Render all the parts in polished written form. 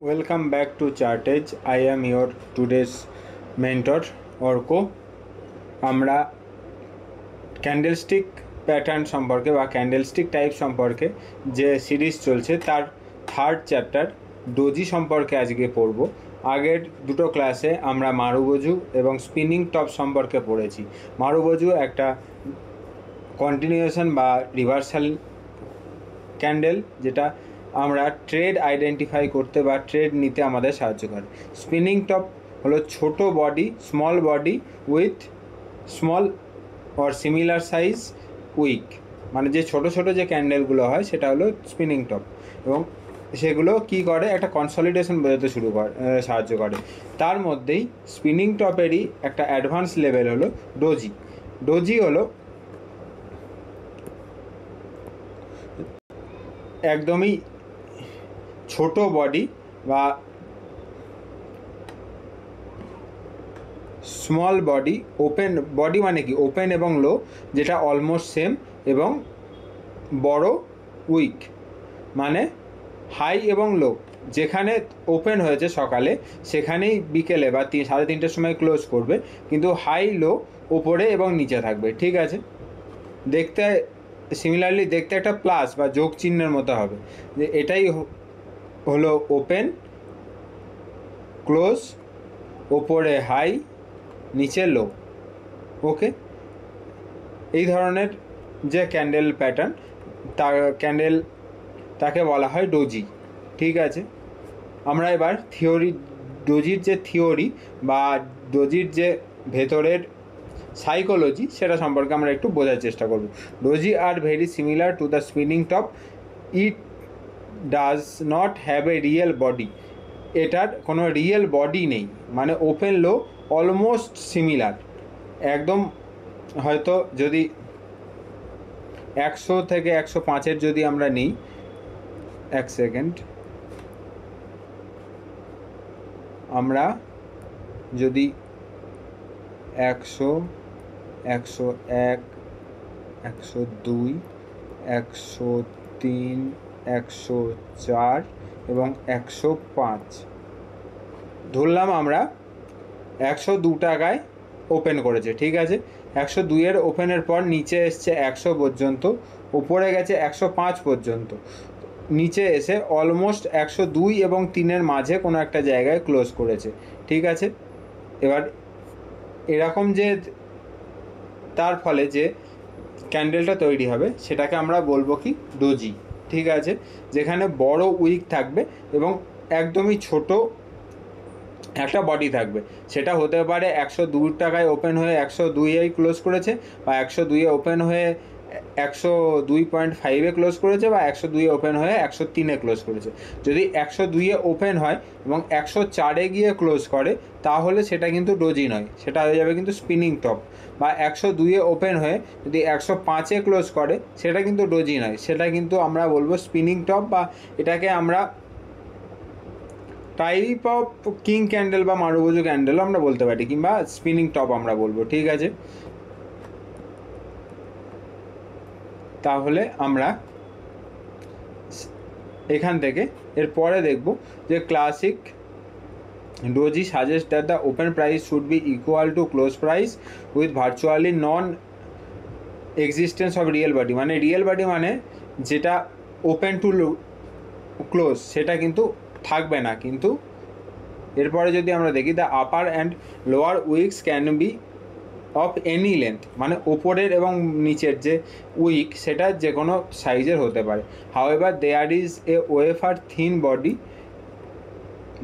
Welcome back to Chartage. I am your today's mentor Orko. আমরা candlestick pattern সম্পর্কে বা candlestick type সম্পর্কে যে সিরিজ চলছে তার থার্ড চ্যাপ্টার ডোজি সম্পর্কে আজকে পড়ব। আগের দুটো ক্লাসে আমরা মারুবোজু এবং স্পিনিং টপ সম্পর্কে পড়েছি। মারুবোজু একটা কন্টিনিউয়েশন বা রিভার্সাল ক্যান্ডেল যেটা আমরা ট্রেড আইডেন্টিফাই করতে বা ট্রেড নিতে আমাদের সাহায্য করে। স্পিনিং টপ হলো ছোট body, small body with small or similar size wick, মানে যে ছোট ছোট যে ক্যান্ডেলগুলো হয় সেটা হলো স্পিনিং টপ, এবং সেগুলো কি করে একটা কনসলিডেশন বোঝাতে সাহায্য করে। তার মধ্যেই স্পিনিং টপেরই একটা অ্যাডভান্স লেভেল হলো ডোজি। ডোজি হলো একদমই ছোট বডি বা স্মল বডি, ওপেন বডি মানে কি ওপেন এবং লো, যেটা অলমোস্ট সেম, এবং বড় উইক মানে হাই এবং লো। যেখানে ওপেন হয়েছে সকালে সেখানেই বিকেলে বা 3:30টার সময় ক্লোজ করবে, কিন্তু হাই লো ওপরে এবং নিচে থাকবে। ঠিক আছে, দেখতে সিমিলারলি দেখতে একটা প্লাস বা যোগ চিহ্নের মতো হবে, যে এটাই হলো ওপেন, ক্লোজ, ওপরে হাই, নিচে লো। ওকে, এই ধরনের যে ক্যান্ডেল প্যাটার্ন তাকে বলা হয় ডোজি। ঠিক আছে, আমরা এবার ডোজির যে থিওরি বা ডোজির যে ভেতরের সাইকোলজি সেটা সম্পর্কে আমরা একটু বোঝার চেষ্টা করব। Doji are very similar to the spinning top, it does not have a real body. এটার কোনো রিয়েল বডি নেই, মানে ওপেন লো অলমোস্ট সিমিলার। একদম হয়তো যদি 100 থেকে 105 যদি আমরা নিই, এক সেকেন্ড, আমরা যদি 100, 101, 102, 103, 104 এবং 105 ধরলাম আমরা 102 টাকায় ওপেন করেছে। ঠিক আছে, 102-এর ওপেনের পর নিচে এসছে 100 পর্যন্ত, উপরে গেছে 105 পর্যন্ত, নিচে এসে অলমোস্ট 102 এবং 3-এর মাঝে কোনো একটা জায়গায় ক্লোজ করেছে। ঠিক আছে, এবার এরকম যে তার ফলে যে ক্যান্ডেলটা তৈরি হবে সেটাকে আমরা বলবো কি ডোজি। ঠিক আছে, যেখানে বড় উইক থাকবে এবং একদমই ছোট একটা বডি থাকবে। সেটা হতে পারে 102 টাকায় ওপেন হয়ে 102-এই ক্লোজ করেছে, বা 102-এ ওপেন হয়ে 102.5-এ ক্লোজ করেছে, বা 102-এ ওপেন হয়ে 103-এ ক্লোজ করেছে। যদি 102-এ ওপেন হয় এবং 104-এ গিয়ে ক্লোজ করে তাহলে সেটা কিন্তু ডোজি নয়, সেটা হয়ে যাবে কিন্তু স্পিনিং টপ। বা 102-এ ওপেন হয়ে যদি 105-এ ক্লোজ করে সেটা কিন্তু ডোজি নয়, সেটা কিন্তু আমরা বলবো স্পিনিং টপ, বা এটাকে আমরা টাইপ অফ কিং ক্যান্ডেল বা মারুবোজু ক্যান্ডেলও আমরা বলতে পারি, কিংবা স্পিনিং টপ আমরা বলবো। ঠিক আছে, তাহলে আমরা এখান থেকে এরপরে দেখব যে classic doji suggest that the open price should be equal to close price with virtually non existence of real body. মানে রিয়েল বডি মানে যেটা ওপেন টু ক্লোজ সেটা কিন্তু থাকবে না। কিন্তু এরপরে যদি আমরা দেখি the upper and lower weeks can be of any length, মানে ওপরের এবং নিচের যে উইক সেটা যে কোনো সাইজের হতে পারে। However there is a wafer thin body,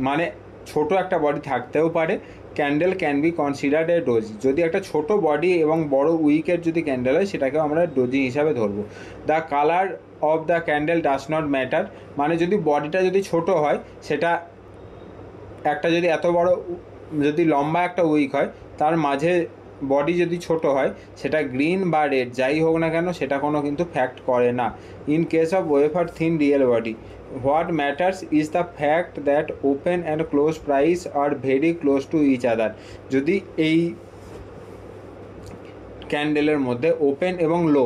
মানে ছোট একটা বডি থাকতেও পারে। Candle can be considered a doji. যদি একটা ছোট বডি এবং বড় উইকের যদি ক্যান্ডেল হয় সেটাকেও আমরা ডোজি হিসাবে ধরবো। The colour of the candle does not matter, মানে যদি বডিটা যদি ছোট হয়, সেটা একটা যদি এত বড় যদি লম্বা একটা উইক হয়, তার মাঝে বডি যদি ছোট হয়, সেটা গ্রিন বা রেড যাই হোক না কেন সেটা কোনো কিন্তু ফ্যাক্ট করে না। In case of wafer thin real body, what matters is the fact that open and close price are very close to each other. যদি এই ক্যান্ডেলের মধ্যে ওপেন এবং লো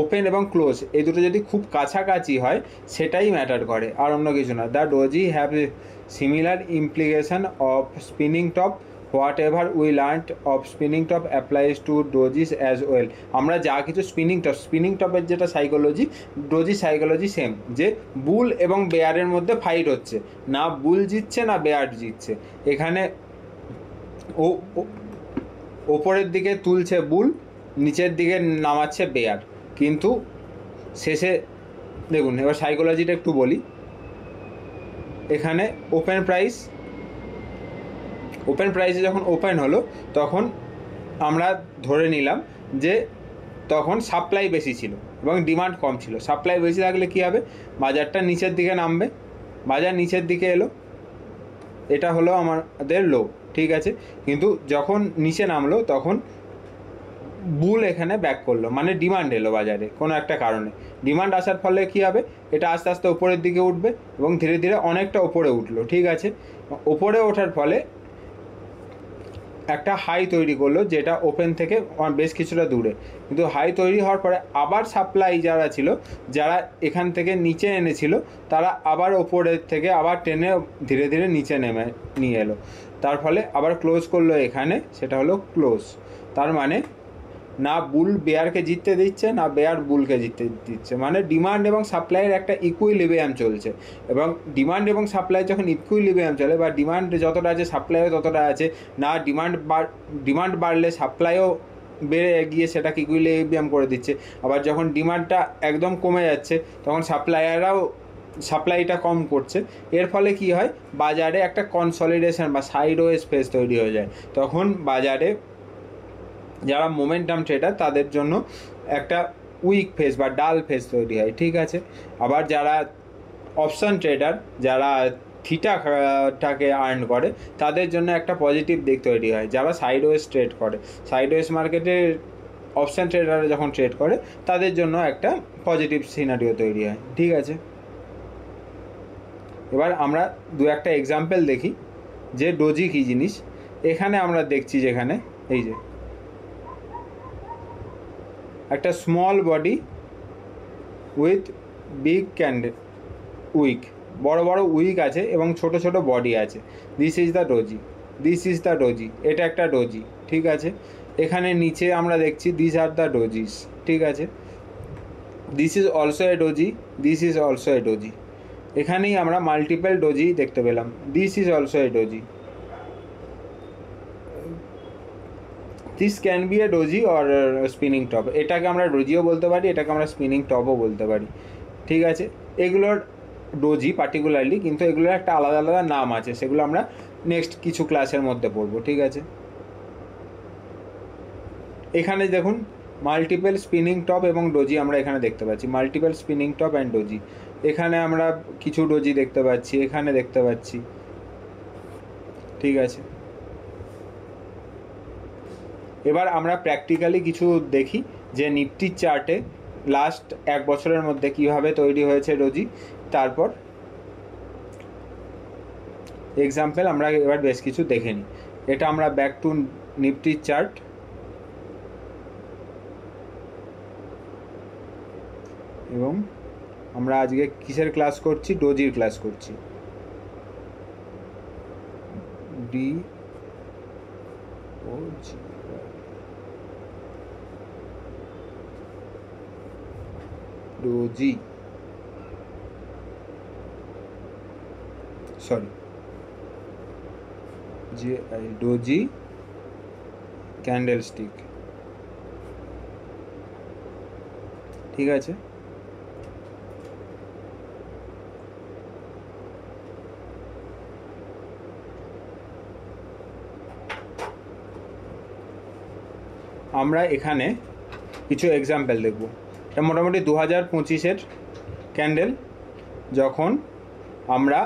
ওপেন এবং ক্লোজ এই দুটো যদি খুব কাছাকাছি হয় সেটাই ম্যাটার করে, আর অন্য কিছু না। The doji have similar implication of spinning top, whatever we learn of spinning top applies to dojis as well. আমরা যা কিছু স্পিনিং টপের যেটা সাইকোলজি, ডোজি সাইকোলজি সেম, যে বুল এবং বেয়ারের মধ্যে ফাইট হচ্ছে, না বুল জিতছে না বেয়ার জিতছে। এখানে ও ওপরের দিকে তুলছে বুল, নিচের দিকে নামাচ্ছে বেয়ার, কিন্তু শেষে দেখুন, এবার সাইকোলজিটা একটু বলি। এখানে ওপেন প্রাইসে যখন ওপেন হলো তখন আমরা ধরে নিলাম যে তখন সাপ্লাই বেশি ছিল এবং ডিমান্ড কম ছিল। সাপ্লাই বেশি থাকলে কী হবে, বাজারটা নিচের দিকে নামবে, বাজার নিচের দিকে এলো, এটা হলো আমাদের লো, ঠিক আছে। কিন্তু যখন নিচে নামলো তখন বুল এখানে ব্যাক করলো, মানে ডিমান্ড এলো বাজারে কোনো একটা কারণে। ডিমান্ড আসার ফলে কী হবে, এটা আস্তে আস্তে ওপরের দিকে উঠবে এবং ধীরে ধীরে অনেকটা ওপরে উঠলো, ঠিক আছে। ওপরে ওঠার ফলে একটা হাই তৈরি করলো, যেটা ওপেন থেকে বেশ কিছুটা দূরে। কিন্তু হাই তৈরি হওয়ার পরে আবার সাপ্লাই যারা ছিল, যারা এখান থেকে নিচে এনেছিল, তারা আবার ওপরের থেকে আবার টেনে ধীরে ধীরে নিচে নেমে নিয়ে এলো। তার ফলে আবার ক্লোজ করলো এখানে, সেটা হলো ক্লোজ। তার মানে না বুল বেয়ারকে জিততে দিচ্ছে, না বেয়ার বুলকে জিততে দিচ্ছে, মানে ডিমান্ড এবং সাপ্লাইয়ের একটা ইকুইলিব্রিয়াম চলছে। এবং ডিমান্ড এবং সাপ্লাই যখন ইকুইলিব্রিয়াম চলে, বা ডিমান্ড যতটা আছে সাপ্লাইও ততটা আছে, না ডিমান্ড বাড়লে সাপ্লাইও বেড়ে গিয়ে সেটাকে ইকুইলিব্রিয়াম করে দিচ্ছে। আবার যখন ডিমান্ডটা একদম কমে যাচ্ছে তখন সাপ্লাইটা কম করছে। এর ফলে কি হয়, বাজারে একটা কনসলিডেশন বা সাইডওয়েজ ফেজ তৈরি হয়ে যায়। তখন বাজারে যারা মোমেন্টাম ট্রেডার তাদের জন্য একটা উইক ফেজ বা ডাল ফেজ তৈরি হয়, ঠিক আছে। আবার যারা অপশন ট্রেডার, যারা থিটাটাকে আর্ন করে, তাদের জন্য একটা পজিটিভ দিক তৈরি হয়। যারা সাইডওয়েজ ট্রেড করে, সাইডওয়েজ মার্কেটে অপশন ট্রেডাররা যখন ট্রেড করে, তাদের জন্য একটা পজিটিভ সিনারিও তৈরি হয়, ঠিক আছে। এবার আমরা দু একটা এক্সাম্পল দেখি যে ডোজি কী জিনিস। এখানে আমরা দেখছি যেখানে এই যে একটা small body with big candle wick, বড় বড় উইক আছে এবং ছোট ছোট বডি আছে। দিস ইজ দ্য ডোজি, এটা একটা ডোজি, ঠিক আছে। এখানে নিচে আমরা দেখছি দিস আর দ্য ডোজিস, ঠিক আছে। This is also a doji, this is also a doji. এখানেই আমরা মাল্টিপল ডোজি দেখতে পেলাম। This is also a doji, this can B A doji or spinning top. এটাকে আমরা ডোজিও বলতে পারি, এটাকে আমরা স্পিনিং টপও বলতে পারি, ঠিক আছে। এগুলোর ডোজি পার্টিকুলারলি, কিন্তু এগুলোর একটা আলাদা আলাদা নাম আছে, সেগুলো আমরা নেক্সট কিছু ক্লাসের মধ্যে পড়বো, ঠিক আছে। এখানে দেখুন মাল্টিপল স্পিনিং টপ এবং ডোজি আমরা এখানে দেখতে পাচ্ছি, multiple spinning top and doji. এখানে আমরা কিছু ডোজি দেখতে পাচ্ছি, এখানে দেখতে পাচ্ছি, ঠিক আছে। এবার আমরা প্র্যাকটিক্যালি কিছু দেখি যে নিফটির চার্টে লাস্ট এক বছরের মধ্যে কীভাবে তৈরি হয়েছে ডোজি। তারপর এক্সাম্পল আমরা এবার বেশ কিছু দেখে নিই। এটা আমরা ব্যাক টু নিফটির চার্ট, এবং আমরা আজকে কিসের ক্লাস করছি, ডোজির ক্লাস করছি। ডোজি, সরি, যে ডোজি ক্যান্ডেলস্টিক, ঠিক আছে। আমরা এখানে কিছু এক্সাম্পল দেখব। এটা মোটামুটি 2025-এর ক্যান্ডেল, যখন আমরা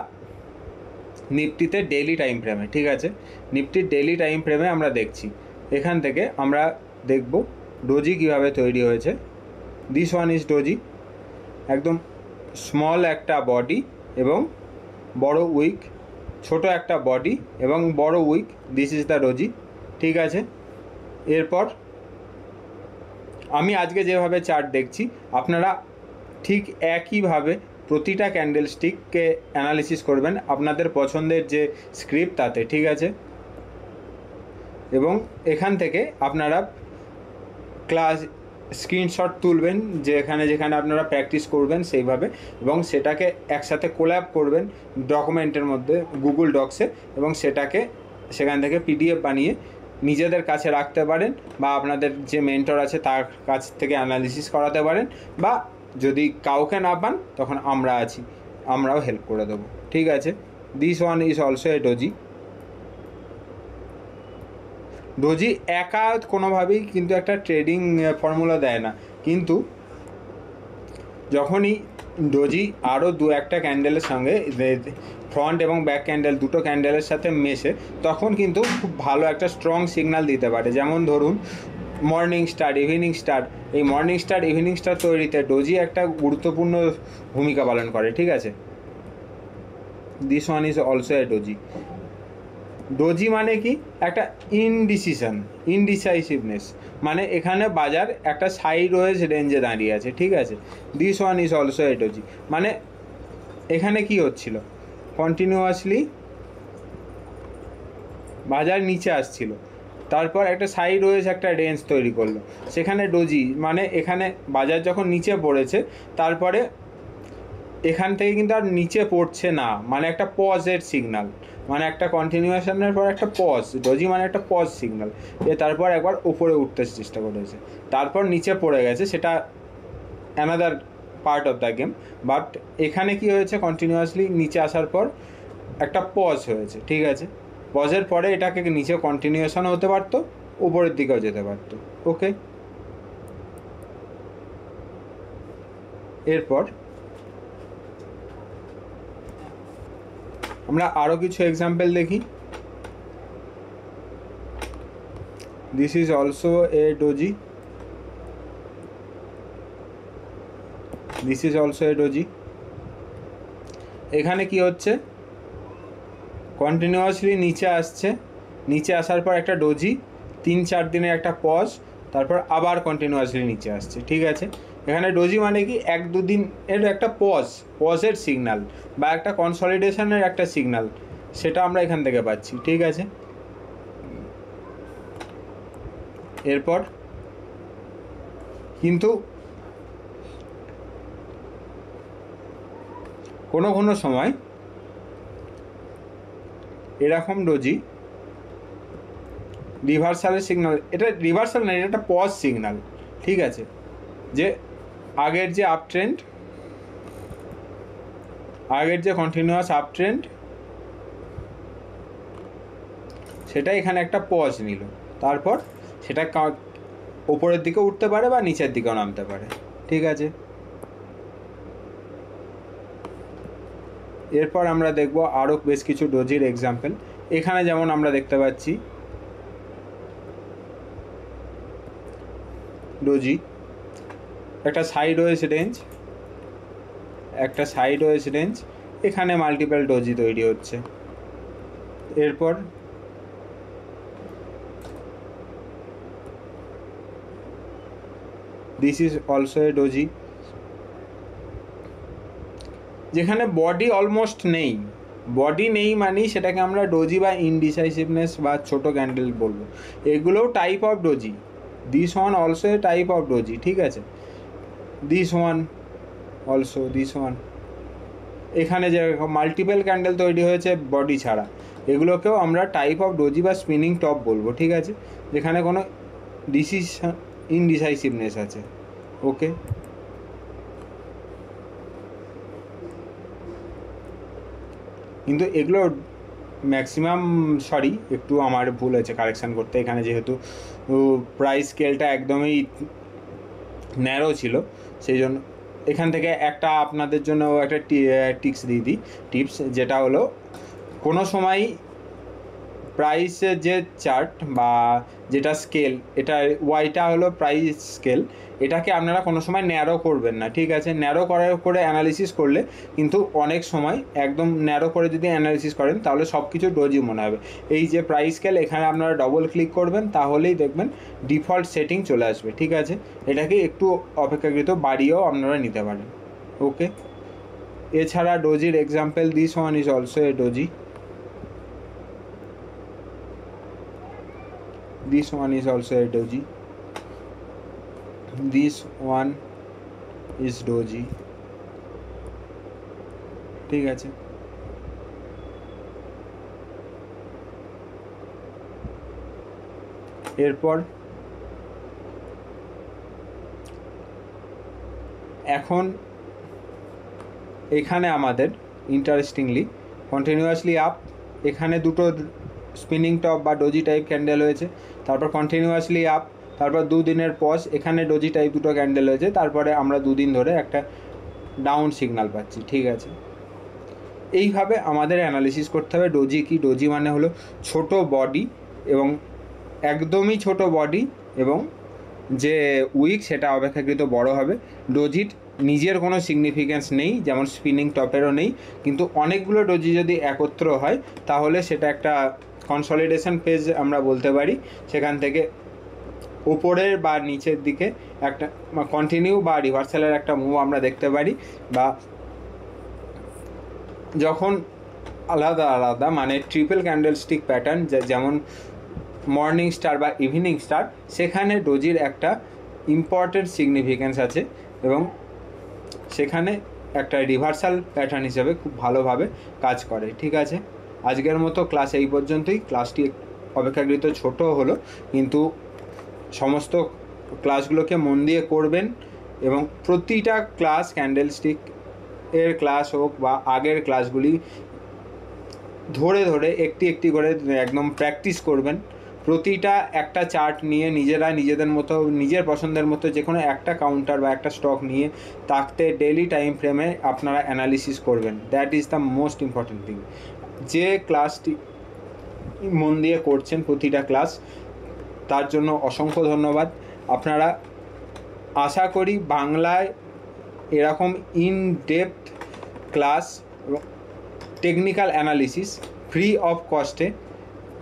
নিফটিতে ডেইলি টাইম ফ্রেমে, ঠিক আছে, নিফটির ডেইলি টাইম ফ্রেমে আমরা দেখছি। এখান থেকে আমরা দেখব ডোজি কীভাবে তৈরি হয়েছে। দিস ওয়ান ইজ ডোজি, একদম স্মল একটা বডি এবং বড় উইক, ছোট একটা বডি এবং বড় wick, this is the doji, ঠিক আছে। এরপর আমি আজকে যেভাবে চার্ট দেখছি আপনারা ঠিক একইভাবে প্রতিটা ক্যান্ডেলস্টিককে অ্যানালিসিস করবেন আপনাদের পছন্দের যে স্ক্রিপ্ট তাতে, ঠিক আছে? এবং এখান থেকে আপনারা ক্লাস স্ক্রিনশট তুলবেন যেখানে যেখানে আপনারা প্র্যাকটিস করবেন সেইভাবে, এবং সেটাকে একসাথে কোল্যাব করবেন ডকুমেন্টের মধ্যে গুগল ডক্সে, এবং সেটাকে সেখান থেকে পিডিএফ বানিয়ে নিজেদের কাছে রাখতে পারেন, বা আপনাদের যে মেন্টর আছে তার কাছ থেকে অ্যানালিসিস করাতে পারেন, বা যদি কাউকে না পান তখন আমরা আছি, আমরাও হেল্প করে দেবো, ঠিক আছে? This one is also a doji. Doji একা কোনোভাবেই কিন্তু একটা ট্রেডিং ফর্মুলা দেয় না, কিন্তু যখনই ডোজি আরও দু একটা ক্যান্ডেলের সঙ্গে ফ্রন্ট এবং ব্যাক ক্যান্ডেল দুটো ক্যান্ডেলের সাথে মেশে তখন কিন্তু খুব ভালো একটা স্ট্রং সিগন্যাল দিতে পারে। যেমন ধরুন মর্নিং স্টার, ইভিনিং স্টার, এই মর্নিং স্টার ইভিনিং স্টার তৈরিতে ডোজি একটা গুরুত্বপূর্ণ ভূমিকা পালন করে, ঠিক আছে? This one is also a doji. Doji মানে কি? একটা ইনডিসাইসিভনেস, মানে এখানে বাজার একটা সাইডওয়েজ রেঞ্জে দাঁড়িয়ে আছে, ঠিক আছে? This one is also a doji, মানে এখানে কি হচ্ছিল, কন্টিনিউয়াসলি বাজার নিচে আসছিল, তারপর একটা সাইডওয়েজ একটা রেঞ্জ তৈরি করলো, সেখানে ডোজি, মানে এখানে বাজার যখন নিচে পড়েছে তারপরে এখান থেকে কিন্তু আর নিচে পড়ছে না, মানে একটা পজের সিগনাল, মানে একটা কন্টিনিউয়েশনের পর একটা পজ, ডোজি মানে একটা পজ সিগনাল, তারপর একবার উপরে উঠতে চেষ্টা করেছে, তারপর নিচে পড়ে গেছে, সেটা another part of the game. But এখানে কি হয়েছে, কন্টিনিউয়াসলি নিচে আসার পর একটা পজ হয়েছে, ঠিক আছে? পজের পরে এটাকে নিচে কন্টিনিউয়েশন হতে পারতো, উপরের দিকেও যেতে পারতো, ওকে? এরপর আমরা আরও কিছু এক্সাম্পল দেখি। This is also a doji, this is also a doji. এখানে কি হচ্ছে, কন্টিনিউয়াসলি নিচে আসছে, নিচে আসার পর একটা ডোজি, 3-4 দিনের একটা পজ, তারপর আবার কন্টিনিউয়াসলি নিচে আসছে, ঠিক আছে? এখানে ডোজি মানে কি, 1-2 দিন এর একটা পজের সিগনাল বা একটা কনসলিডেশনের একটা সিগনাল, সেটা আমরা এখান থেকে পাচ্ছি, ঠিক আছে? এরপর কিন্তু কোনো কোনো সময় এরকম ডোজি রিভার্সালের সিগনাল, এটা রিভার্সাল না, এটা একটা পজ সিগনাল, ঠিক আছে? যে আগের যে আপ ট্রেন্ড, আগের যে কন্টিনিউয়াস আপ ট্রেন্ড, সেটা এখানে একটা পজ নিল, তারপর সেটা ওপরের দিকে উঠতে পারে বা নিচের দিকেও নামতে পারে, ঠিক আছে? এরপর আমরা দেখব আরও বেশ কিছু ডোজির এক্সাম্পল। এখানে যেমন আমরা দেখতে পাচ্ছি ডোজি একটা সাইডওয়েজ রেঞ্জ, একটা সাইডওয়েজ রেঞ্জ, এখানে মাল্টিপল ডোজি তৈরি হচ্ছে। এরপর this is also a doji, যেখানে বডি অলমোস্ট নেই, বডি নেই মানেই সেটাকে আমরা ডোজি বা ইনডিসাইসিভনেস বা ছোটো ক্যান্ডেল বলবো, এগুলোও type of doji. This one also a type of doji, ঠিক আছে? This one also, this one, এখানে যে মাল্টিপল ক্যান্ডেল তৈরি হয়েছে বডি ছাড়া, এগুলোকেও আমরা টাইপ অফ ডোজি বা স্পিনিং টপ বলবো, ঠিক আছে? যেখানে কোনো ইনডিসাইসিভনেস আছে, ওকে? কিন্তু এগুলো ম্যাক্সিমাম, সরি একটু আমার ভুল হয়েছে কারেকশান করতে, এখানে যেহেতু প্রাইস স্কেলটা একদমই ন্যারো ছিল, সেই জন্য এখান থেকে একটা আপনাদের জন্য একটা টিপস দিয়ে দিই, টিপস, যেটা হলো কোনো সময় প্রাইসের যে চার্ট বা যেটা স্কেল, এটা ওয়াইটা হলো প্রাইস স্কেল, এটাকে আপনারা কোনো সময় ন্যারো করবেন না, ঠিক আছে? ন্যারো করে অ্যানালিসিস করলে কিন্তু অনেক সময় একদম ন্যারো করে যদি অ্যানালিসিস করেন তাহলে সব কিছু ডোজি মনে হবে। এই যে প্রাইস স্কেল, এখানে আপনারা ডবল ক্লিক করবেন, তাহলেই দেখবেন ডিফল্ট সেটিং চলে আসবে, ঠিক আছে? এটাকে একটু অপেক্ষাকৃত বাড়িয়েও আপনারা নিতে পারেন। ওকে, এছাড়া ডোজির example, this one is also a doji, this one is also a doji, this one is doji, ঠিক আছে? এরপর এখন এখানে আমাদের ইন্টারেস্টিংলি কন্টিনিউয়াসলি আপ, এখানে দুটো স্পিনিং টপ বা ডোজি টাইপ ক্যান্ডেল হয়েছে, তারপর কন্টিনিউয়াসলি আপ, তারপর দুদিনের পজ, এখানে ডোজি টাইপ দুটো ক্যান্ডেল হয়েছে, তারপরে আমরা দুদিন ধরে একটা ডাউন সিগন্যাল পাচ্ছি, ঠিক আছে? এইভাবে আমাদের অ্যানালিসিস করতে হবে ডোজি কি। ডোজি মানে হলো ছোট বডি এবং একদমই ছোট বডি এবং যে উইক সেটা অপেক্ষাকৃত বড় হবে। ডোজির নিজের কোনো সিগনিফিক্যান্স নেই, যেমন স্পিনিং টপেরও নেই, কিন্তু অনেকগুলো ডোজি যদি একত্র হয় তাহলে সেটা একটা কনসলিডেশন পেজ আমরা বলতে পারি। সেখান থেকে উপরের বা নিচের দিকে একটা কন্টিনিউ বা রিভার্সালের একটা মুভ আমরা দেখতে পারি, বা যখন আলাদা আলাদা মানে ট্রিপল ক্যান্ডেল স্টিক প্যাটার্ন, যেমন মর্নিং স্টার বা ইভিনিং স্টার, সেখানে ডোজির একটা ইম্পর্টেন্ট সিগনিফিক্যান্স আছে এবং সেখানে একটা রিভার্সাল প্যাটার্ন হিসেবে খুব ভালোভাবে কাজ করে, ঠিক আছে? আজকের মতো ক্লাস এই পর্যন্তই। ক্লাসটি অপেক্ষাকৃত ছোট হলো, কিন্তু সমস্ত ক্লাসগুলোকে মন দিয়ে করবেন এবং প্রতিটা ক্লাস, ক্যান্ডেলস্টিক এর ক্লাস হোক বা আগের ক্লাসগুলি ধরে ধরে একটি একটি করে একদম প্র্যাকটিস করবেন। প্রতিটা একটা চার্ট নিয়ে নিজেরা নিজেদের মতো, নিজের পছন্দের মতো যে কোনো একটা কাউন্টার বা একটা স্টক নিয়ে তাতে ডেইলি টাইম ফ্রেমে আপনারা অ্যানালিসিস করবেন। That is the most important thing. যে ক্লাসটি মন দিয়ে করছেন প্রতিটা ক্লাস, তার জন্য অসংখ্য ধন্যবাদ। আপনারা আশা করি বাংলায় এরকম ইন ডেপথ ক্লাস এবং টেকনিক্যাল অ্যানালিসিস ফ্রি অফ কস্টে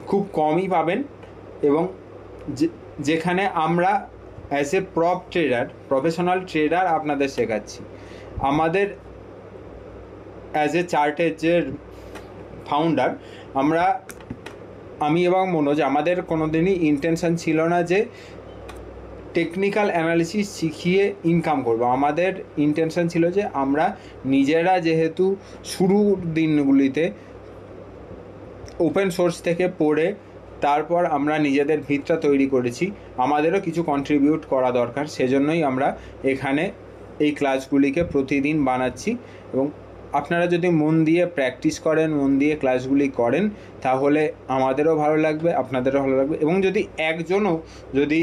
খুব কমই পাবেন, এবং যেখানে আমরা অ্যাজ এ প্রফেশনাল ট্রেডার আপনাদের শেখাচ্ছি। আমাদের অ্যাজ এ চার্টের যে ফাউন্ডার আমি এবং মনোজ, আমাদের কোনো দিনই ইন্টেনশন ছিল না যে টেকনিক্যাল অ্যানালিসিস শিখিয়ে ইনকাম করব। আমাদের ইন্টেনশন ছিল যে আমরা নিজেরা, যেহেতু শুরুর দিনগুলিতে ওপেন সোর্স থেকে পড়ে তারপর আমরা নিজেদের ভিতটা তৈরি করেছি, আমাদেরও কিছু কন্ট্রিবিউট করা দরকার। সেজন্যই আমরা এখানে এই ক্লাসগুলিকে প্রতিদিন বানাচ্ছি, এবং আপনারা যদি মন দিয়ে প্র্যাকটিস করেন, মন দিয়ে ক্লাসগুলি করেন, তাহলে আমাদেরও ভালো লাগবে, আপনাদেরও ভালো লাগবে, এবং যদি একজনও যদি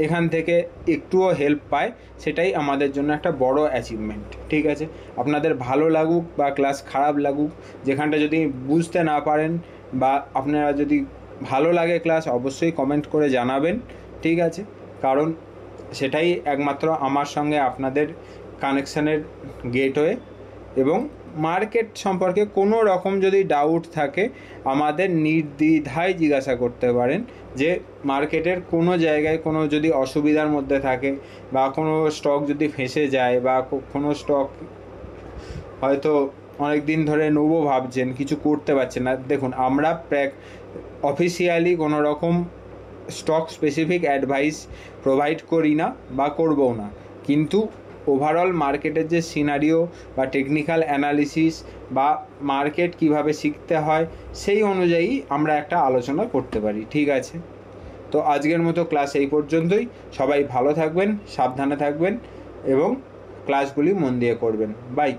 এখান থেকে একটুও হেল্প পায়, সেটাই আমাদের জন্য একটা বড় অ্যাচিভমেন্ট, ঠিক আছে? আপনাদের ভালো লাগুক বা ক্লাস খারাপ লাগুক, যেখানটা যদি বুঝতে না পারেন বা আপনারা যদি ভালো লাগে ক্লাস, অবশ্যই কমেন্ট করে জানাবেন, ঠিক আছে? কারণ সেটাই একমাত্র আমার সঙ্গে আপনাদের কানেকশানের গেটওয়ে। এবং মার্কেট সম্পর্কে কোনো রকম যদি ডাউট থাকে, আমাদের নির্দ্বিধায় জিজ্ঞাসা করতে পারেন। যে মার্কেটের কোনো জায়গায় কোনো যদি অসুবিধার মধ্যে থাকে, বা কোনো স্টক যদি ফেঁসে যায়, বা কোনো স্টক হয়তো অনেক দিন ধরে নেবো ভাবছেন, কিছু করতে পারছেন না, দেখুন আমরা অফিসিয়ালি কোনো রকম স্টক স্পেসিফিক অ্যাডভাইস প্রোভাইড করি না বা করবও না, কিন্তু ওভারঅল মার্কেটের যে সিনারিও বা টেকনিক্যাল অ্যানালিসিস বা মার্কেট কিভাবে শিখতে হয়, সেই অনুযায়ী আমরা একটা আলোচনা করতে পারি, ঠিক আছে? তো আজকের মতো ক্লাস এই পর্যন্তই। সবাই ভালো থাকবেন, সাবধানে থাকবেন এবং ক্লাসগুলি মন দিয়ে করবেন। বাই।